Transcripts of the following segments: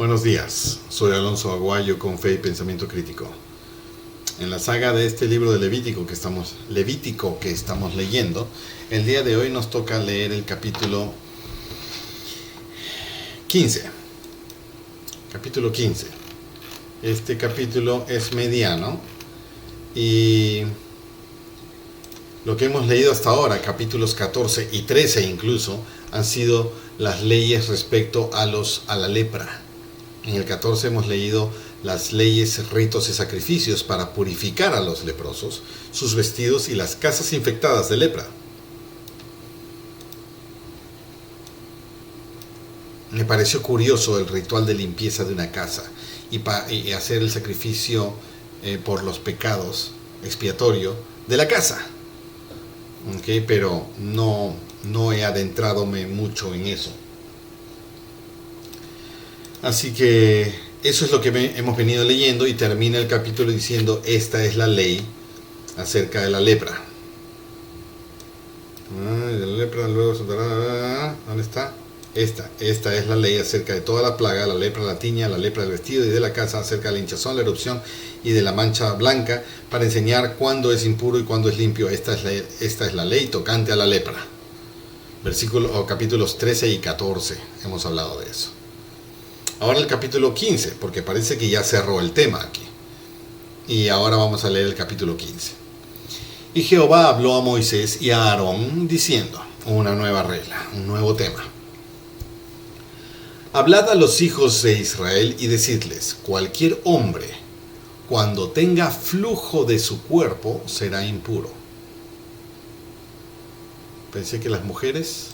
Buenos días, soy Alonso Aguayo con Fe y Pensamiento Crítico. En la saga de este libro de Levítico que estamos leyendo, el día de hoy nos toca leer el capítulo 15. Capítulo 15. Este capítulo es mediano y lo que hemos leído hasta ahora, capítulos 14 y 13 incluso, han sido las leyes respecto a la lepra. En el 14 hemos leído las leyes, ritos y sacrificios para purificar a los leprosos, sus vestidos y las casas infectadas de lepra. Me pareció curioso el ritual de limpieza de una casa y hacer el sacrificio por los pecados expiatorio de la casa. Pero no he adentradome mucho en eso. Así que eso es lo que hemos venido leyendo y termina el capítulo diciendo: esta es la ley acerca de la lepra. De la lepra luego soltará. ¿Dónde está? Esta es la ley acerca de toda la plaga: la lepra, la tiña, la lepra del vestido y de la casa, acerca de la hinchazón, la erupción y de la mancha blanca, para enseñar cuándo es impuro y cuándo es limpio. Esta es la ley tocante a la lepra. Capítulos 13 y 14 hemos hablado de eso. Ahora el capítulo 15, porque parece que ya cerró el tema aquí. Y ahora vamos a leer el capítulo 15. Y Jehová habló a Moisés y a Aarón diciendo, una nueva regla, un nuevo tema. Hablad a los hijos de Israel y decidles: cualquier hombre, cuando tenga flujo de su cuerpo, será impuro. Pensé que las mujeres...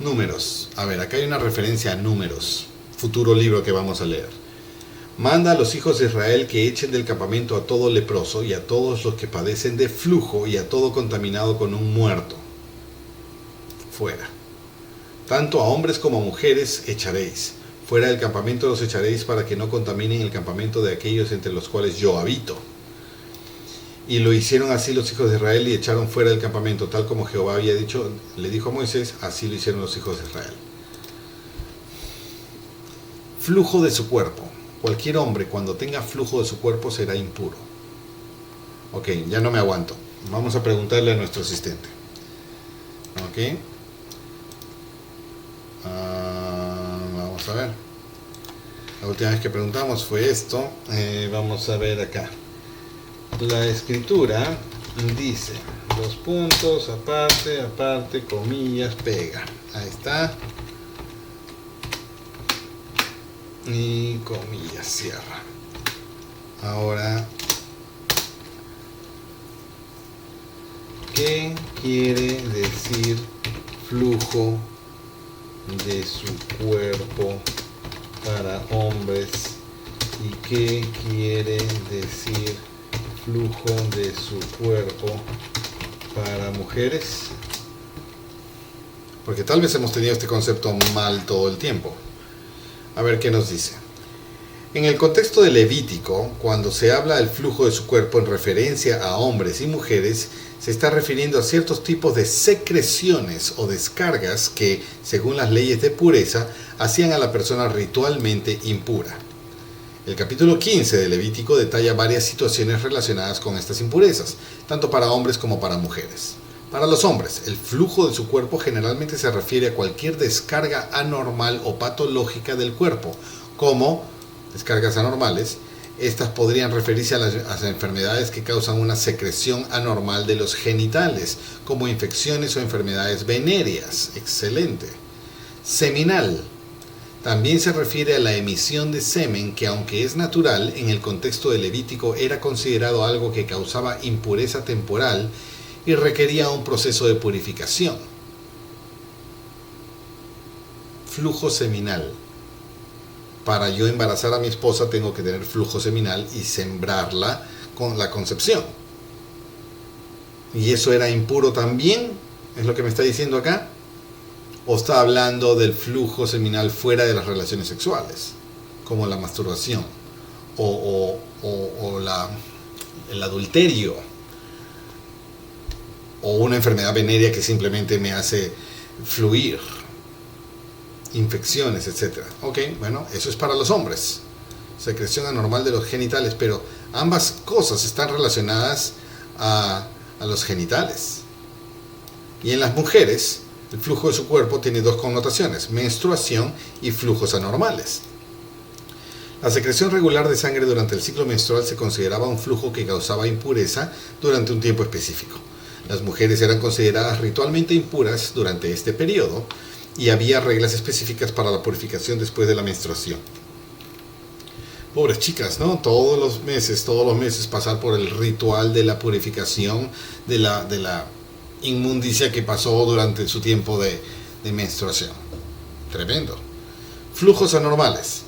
Números. A ver, acá hay una referencia a Números, futuro libro que vamos a leer. Manda a los hijos de Israel que echen del campamento a todo leproso y a todos los que padecen de flujo y a todo contaminado con un muerto. Fuera. Tanto a hombres como a mujeres echaréis. Fuera del campamento los echaréis para que no contaminen el campamento de aquellos entre los cuales yo habito. Y lo hicieron así los hijos de Israel y echaron fuera del campamento, tal como Jehová había dicho, le dijo a Moisés, así lo hicieron los hijos de Israel. Flujo de su cuerpo. Cualquier hombre cuando tenga flujo de su cuerpo será impuro. Ok, ya no me aguanto. Vamos a preguntarle a nuestro asistente. Ok. Vamos a ver. La última vez que preguntamos fue esto. Vamos a ver acá. La escritura dice, dos puntos, aparte, comillas, pega. Ahí está. Y comillas, cierra. Ahora, ¿qué quiere decir flujo de su cuerpo para hombres? ¿Y qué quiere decir flujo de su cuerpo para mujeres? Porque tal vez hemos tenido este concepto mal todo el tiempo. A ver qué nos dice. En el contexto de Levítico, cuando se habla del flujo de su cuerpo en referencia a hombres y mujeres, se está refiriendo a ciertos tipos de secreciones o descargas que, según las leyes de pureza, hacían a la persona ritualmente impura. El capítulo 15 de Levítico detalla varias situaciones relacionadas con estas impurezas, tanto para hombres como para mujeres. Para los hombres, el flujo de su cuerpo generalmente se refiere a cualquier descarga anormal o patológica del cuerpo, como descargas anormales. Estas podrían referirse a las enfermedades que causan una secreción anormal de los genitales, como infecciones o enfermedades venéreas. Excelente. Seminal. También se refiere a la emisión de semen que, aunque es natural, en el contexto de Levítico era considerado algo que causaba impureza temporal y requería un proceso de purificación. Flujo seminal. Para yo embarazar a mi esposa tengo que tener flujo seminal y sembrarla con la concepción. ¿Y eso era impuro también? ¿Es lo que me está diciendo acá? ¿O está hablando del flujo seminal fuera de las relaciones sexuales? Como la masturbación o el adulterio, o una enfermedad venérea que simplemente me hace fluir. infecciones, etc. Ok, bueno, eso es para los hombres. Secreción anormal de los genitales, pero ambas cosas están relacionadas a los genitales. Y en las mujeres, el flujo de su cuerpo tiene dos connotaciones: menstruación y flujos anormales. La secreción regular de sangre durante el ciclo menstrual se consideraba un flujo que causaba impureza durante un tiempo específico. Las mujeres eran consideradas ritualmente impuras durante este periodo y había reglas específicas para la purificación después de la menstruación. Pobres chicas, ¿no? Todos los meses pasar por el ritual de la purificación de la inmundicia que pasó durante su tiempo de menstruación. Tremendo. Flujos anormales.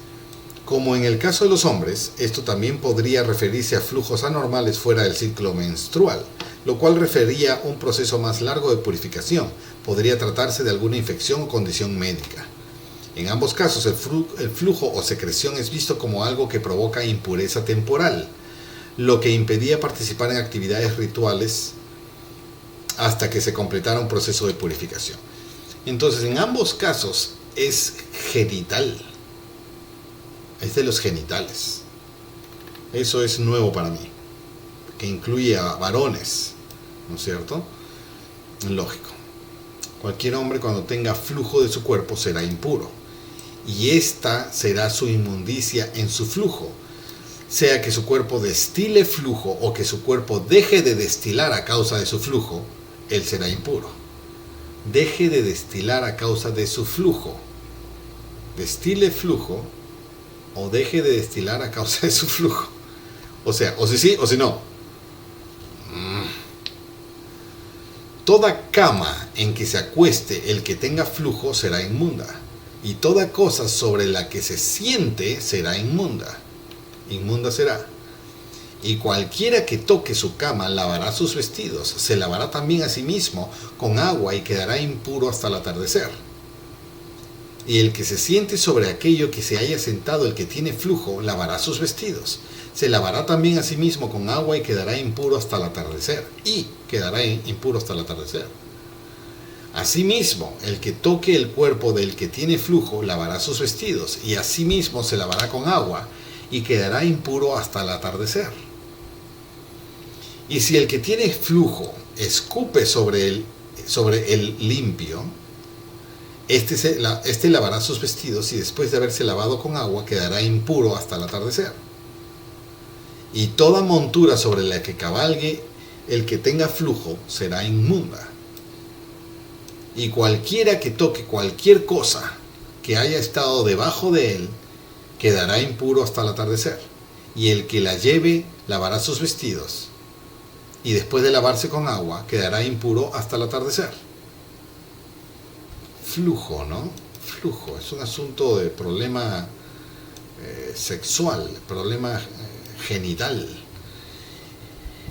Como en el caso de los hombres, esto también podría referirse a flujos anormales fuera del ciclo menstrual, lo cual refería a un proceso más largo de purificación. Podría tratarse de alguna infección o condición médica. En ambos casos, el flujo o secreción es visto como algo que provoca impureza temporal, lo que impedía participar en actividades rituales hasta que se completara un proceso de purificación. Entonces, en ambos casos es genital. Es de los genitales. Eso es nuevo para mí, que incluye a varones, ¿no es cierto? Lógico. Cualquier hombre cuando tenga flujo de su cuerpo será impuro, y esta será su inmundicia en su flujo, sea que su cuerpo destile flujo o que su cuerpo deje de destilar a causa de su flujo, él será impuro. Deje de destilar a causa de su flujo. Destile flujo o deje de destilar a causa de su flujo. O sea, o si sí o si no. Toda cama en que se acueste el que tenga flujo será inmunda, y toda cosa sobre la que se siente será inmunda. Inmunda será. Y cualquiera que toque su cama lavará sus vestidos, se lavará también a sí mismo con agua y quedará impuro hasta el atardecer. Y el que se siente sobre aquello que se haya sentado el que tiene flujo, lavará sus vestidos. Se lavará también a sí mismo con agua y quedará impuro hasta el atardecer. Asimismo, el que toque el cuerpo del que tiene flujo, lavará sus vestidos, y asimismo se lavará con agua y quedará impuro hasta el atardecer. Y si el que tiene flujo escupe sobre el limpio, este lavará sus vestidos y después de haberse lavado con agua quedará impuro hasta el atardecer. Y toda montura sobre la que cabalgue el que tenga flujo será inmunda. Y cualquiera que toque cualquier cosa que haya estado debajo de él quedará impuro hasta el atardecer. Y el que la lleve lavará sus vestidos y después de lavarse con agua quedará impuro hasta el atardecer. Flujo, ¿no? Flujo, es un asunto de problema sexual, problema genital.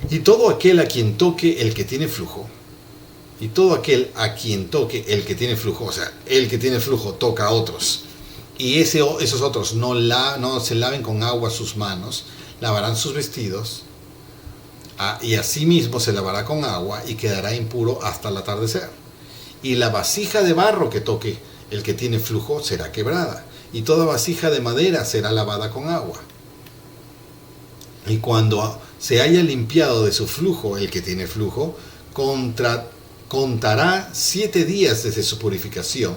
Y todo aquel a quien toque el que tiene flujo, y todo aquel a quien toque el que tiene flujo, o sea, el que tiene flujo toca a otros, y esos otros no se laven con agua sus manos, lavarán sus vestidos, y asimismo se lavará con agua y quedará impuro hasta el atardecer. Y la vasija de barro que toque el que tiene flujo será quebrada, y toda vasija de madera será lavada con agua. Y cuando se haya limpiado de su flujo el que tiene flujo, contará 7 días desde su purificación,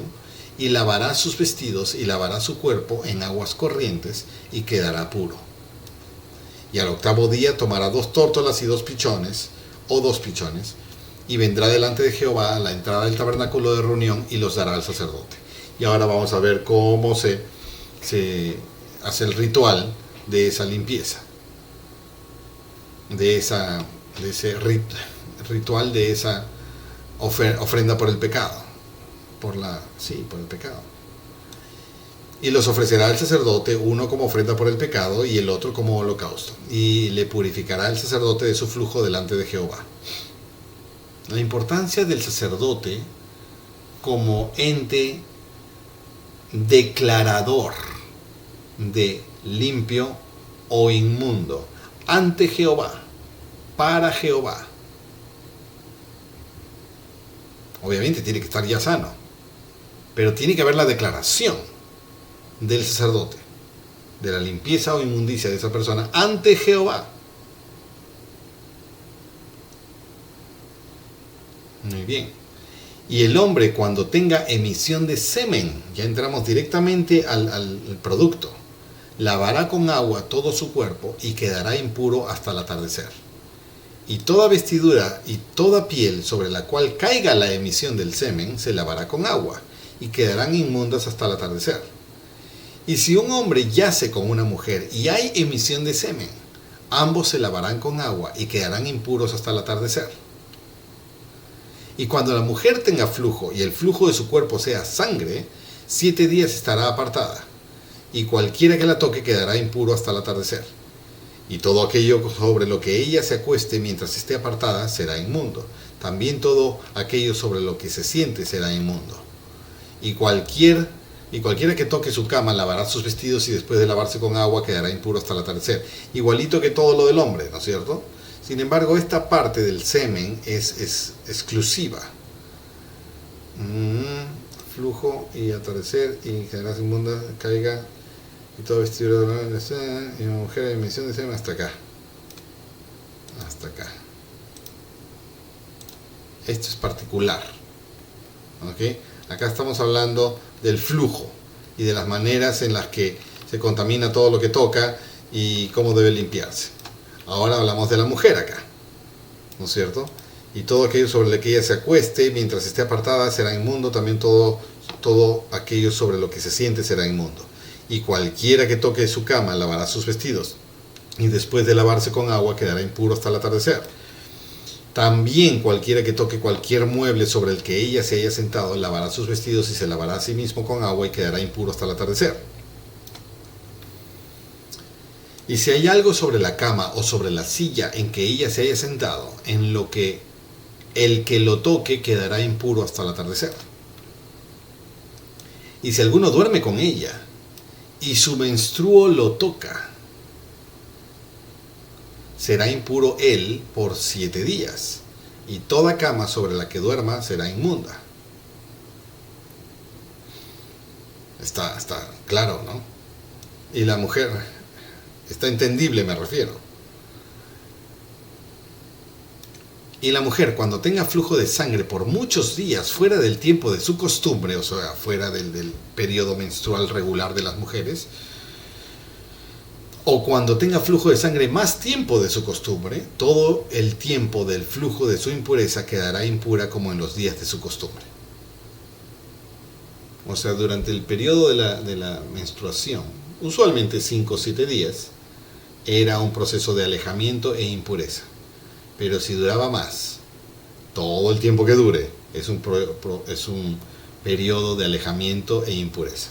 y lavará sus vestidos y lavará su cuerpo en aguas corrientes, y quedará puro. Y al 8º día tomará 2 tórtolas y 2 pichones, o 2 pichones, y vendrá delante de Jehová a la entrada del tabernáculo de reunión y los dará al sacerdote. Y ahora vamos a ver cómo se hace el ritual de esa limpieza, de ese ritual, de esa ofrenda por el pecado, por el pecado. Y los ofrecerá el sacerdote, uno como ofrenda por el pecado y el otro como holocausto, y le purificará el sacerdote de su flujo delante de Jehová. La importancia del sacerdote como ente declarador de limpio o inmundo ante Jehová, para Jehová. Obviamente tiene que estar ya sano. Pero tiene que haber la declaración del sacerdote de la limpieza o inmundicia de esa persona ante Jehová. Muy bien. Y el hombre, cuando tenga emisión de semen, ya entramos directamente al producto, lavará con agua todo su cuerpo y quedará impuro hasta el atardecer. Y toda vestidura y toda piel sobre la cual caiga la emisión del semen se lavará con agua y quedarán inmundas hasta el atardecer. Y si un hombre yace con una mujer y hay emisión de semen, ambos se lavarán con agua y quedarán impuros hasta el atardecer. Y cuando la mujer tenga flujo y el flujo de su cuerpo sea sangre, 7 días estará apartada, y cualquiera que la toque quedará impuro hasta el atardecer. Y todo aquello sobre lo que ella se acueste mientras esté apartada será inmundo. También todo aquello sobre lo que se siente será inmundo. Y cualquiera que toque su cama lavará sus vestidos y después de lavarse con agua quedará impuro hasta el atardecer. Igualito que todo lo del hombre, ¿no es cierto? Sin embargo, esta parte del semen es exclusiva. Flujo y atardecer y quedarás inmunda, caiga y todo vestido de semen y una mujer de emisión de semen hasta acá. Hasta acá. Esto es particular. ¿Ok? Acá estamos hablando del flujo y de las maneras en las que se contamina todo lo que toca y cómo debe limpiarse. Ahora hablamos de la mujer acá, ¿no es cierto? Y todo aquello sobre lo que ella se acueste mientras esté apartada será inmundo, también todo aquello sobre lo que se siente será inmundo. Y cualquiera que toque su cama lavará sus vestidos, y después de lavarse con agua quedará impuro hasta el atardecer. También cualquiera que toque cualquier mueble sobre el que ella se haya sentado lavará sus vestidos y se lavará a sí mismo con agua y quedará impuro hasta el atardecer. Y si hay algo sobre la cama o sobre la silla en que ella se haya sentado, en lo que el que lo toque quedará impuro hasta el atardecer. Y si alguno duerme con ella y su menstruo lo toca, será impuro él por 7 días, y toda cama sobre la que duerma será inmunda. Está claro, ¿no? Y la mujer, está entendible, me refiero. Y la mujer, cuando tenga flujo de sangre por muchos días fuera del tiempo de su costumbre, o sea, fuera del periodo menstrual regular de las mujeres, o cuando tenga flujo de sangre más tiempo de su costumbre, todo el tiempo del flujo de su impureza quedará impura como en los días de su costumbre. O sea, durante el periodo de la menstruación, usualmente 5 o 7 días, era un proceso de alejamiento e impureza. Pero si duraba más, todo el tiempo que dure, es un periodo de alejamiento e impureza.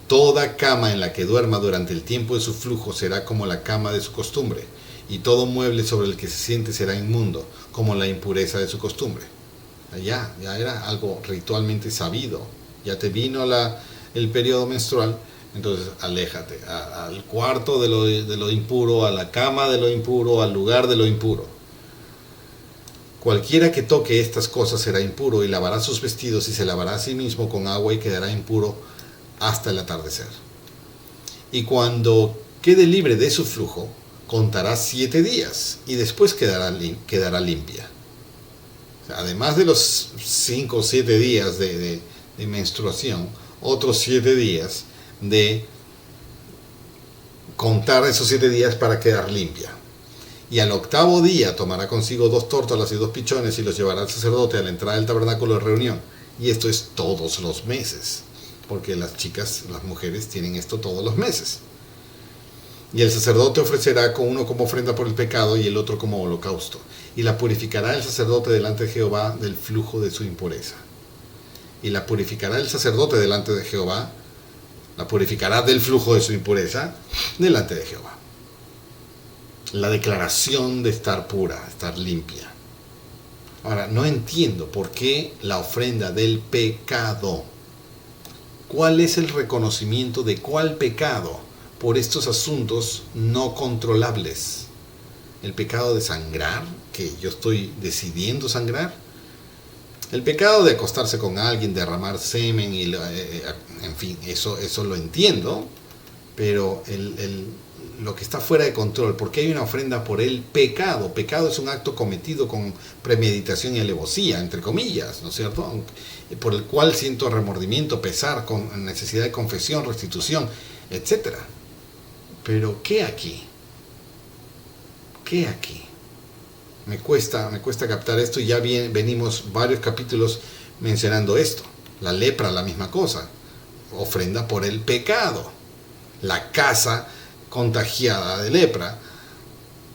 Toda cama en la que duerma durante el tiempo de su flujo será como la cama de su costumbre, y todo mueble sobre el que se siente será inmundo, como la impureza de su costumbre. Ya era algo ritualmente sabido. Ya te vino el periodo menstrual, entonces aléjate al cuarto de lo impuro, a la cama de lo impuro, al lugar de lo impuro. Cualquiera que toque estas cosas será impuro y lavará sus vestidos y se lavará a sí mismo con agua y quedará impuro hasta el atardecer. Y cuando quede libre de su flujo, contará 7 días y después quedará limpia. O sea, además de los 5 o 7 días de menstruación, otros 7 días de contar esos 7 días para quedar limpia. Y al 8º día tomará consigo 2 tórtolas y 2 pichones y los llevará al sacerdote a la entrada del tabernáculo de reunión. Y esto es todos los meses, porque las mujeres tienen esto todos los meses. Y el sacerdote ofrecerá con uno como ofrenda por el pecado y el otro como holocausto. Y la purificará el sacerdote delante de Jehová del flujo de su impureza. Y la purificará el sacerdote delante de Jehová, la purificará del flujo de su impureza delante de Jehová. La declaración de estar pura, estar limpia. Ahora, no entiendo por qué la ofrenda del pecado. ¿Cuál es el reconocimiento de cuál pecado por estos asuntos no controlables? ¿El pecado de sangrar, que yo estoy decidiendo sangrar? El pecado de acostarse con alguien, derramar semen, en fin, eso lo entiendo, pero lo que está fuera de control, porque hay una ofrenda por el pecado. Pecado es un acto cometido con premeditación y alevosía, entre comillas, ¿no es cierto? Por el cual siento remordimiento, pesar, con necesidad de confesión, restitución, etc. Pero ¿qué aquí? ¿Qué aquí? Me cuesta captar esto, y ya venimos varios capítulos mencionando esto. La lepra, la misma cosa. Ofrenda por el pecado. La casa contagiada de lepra,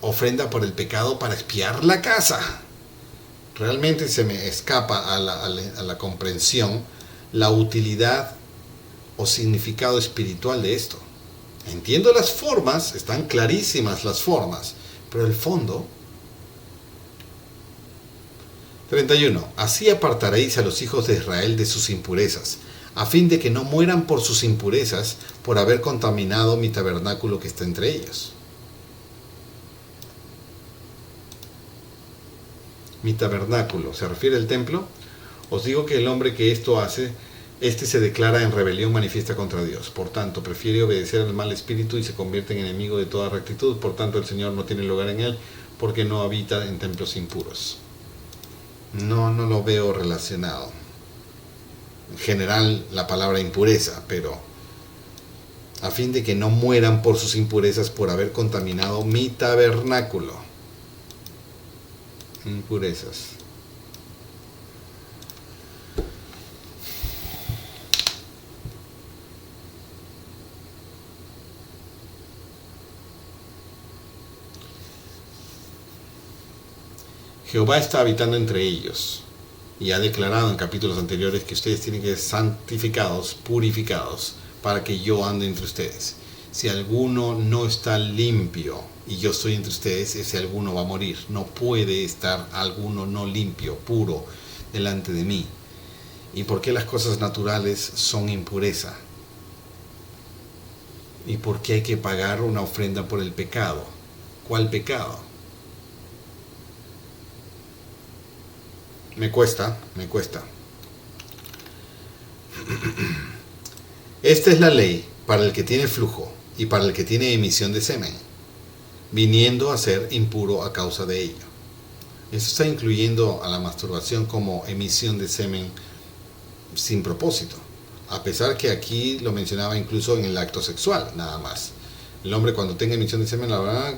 ofrenda por el pecado para expiar la casa. Realmente se me escapa a la comprensión la utilidad o significado espiritual de esto. Entiendo las formas, están clarísimas las formas, pero el fondo... 31. Así apartaréis a los hijos de Israel de sus impurezas, a fin de que no mueran por sus impurezas, por haber contaminado mi tabernáculo que está entre ellos. Mi tabernáculo, ¿se refiere al templo? Os digo que el hombre que esto hace, este se declara en rebelión manifiesta contra Dios. Por tanto, prefiere obedecer al mal espíritu y se convierte en enemigo de toda rectitud. Por tanto, el Señor no tiene lugar en él, porque no habita en templos impuros. No lo veo relacionado. En general, la palabra impureza, pero a fin de que no mueran por sus impurezas, por haber contaminado mi tabernáculo. Impurezas. Jehová está habitando entre ellos, y ha declarado en capítulos anteriores que ustedes tienen que ser santificados, purificados, para que yo ande entre ustedes. Si alguno no está limpio y yo estoy entre ustedes, ese alguno va a morir. No puede estar alguno no limpio, puro, delante de mí. ¿Y por qué las cosas naturales son impureza? ¿Y por qué hay que pagar una ofrenda por el pecado? ¿Cuál pecado? Me cuesta. Esta es la ley para el que tiene flujo y para el que tiene emisión de semen, viniendo a ser impuro a causa de ello. Eso está incluyendo a la masturbación como emisión de semen sin propósito, a pesar que aquí lo mencionaba incluso en el acto sexual, nada más. El hombre cuando tenga emisión de semen lavará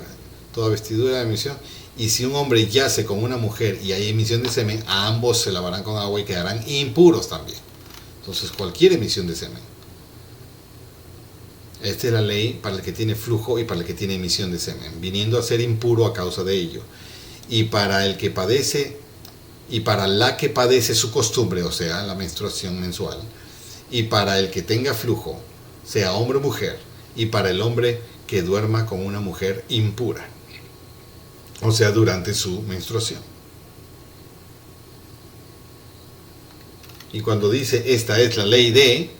toda vestidura de emisión. Y si un hombre yace con una mujer y hay emisión de semen, a ambos se lavarán con agua y quedarán impuros también. Entonces, cualquier emisión de semen. Esta es la ley para el que tiene flujo y para el que tiene emisión de semen, viniendo a ser impuro a causa de ello. Y para el que padece, y para la que padece su costumbre, o sea, la menstruación mensual, y para el que tenga flujo, sea hombre o mujer, y para el hombre que duerma con una mujer impura, o sea, durante su menstruación. Y cuando dice esta es la ley de,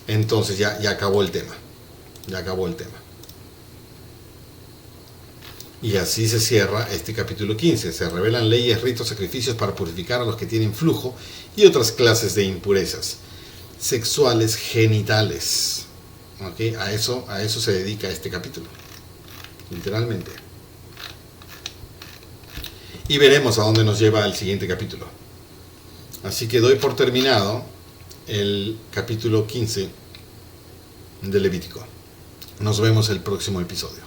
entonces ya acabó el tema. Ya acabó el tema. Y así se cierra este capítulo 15. Se revelan leyes, ritos, sacrificios para purificar a los que tienen flujo y otras clases de impurezas sexuales genitales. ¿Okay? A eso se dedica este capítulo. Literalmente. Y veremos a dónde nos lleva el siguiente capítulo. Así que doy por terminado el capítulo 15 de Levítico. Nos vemos el próximo episodio.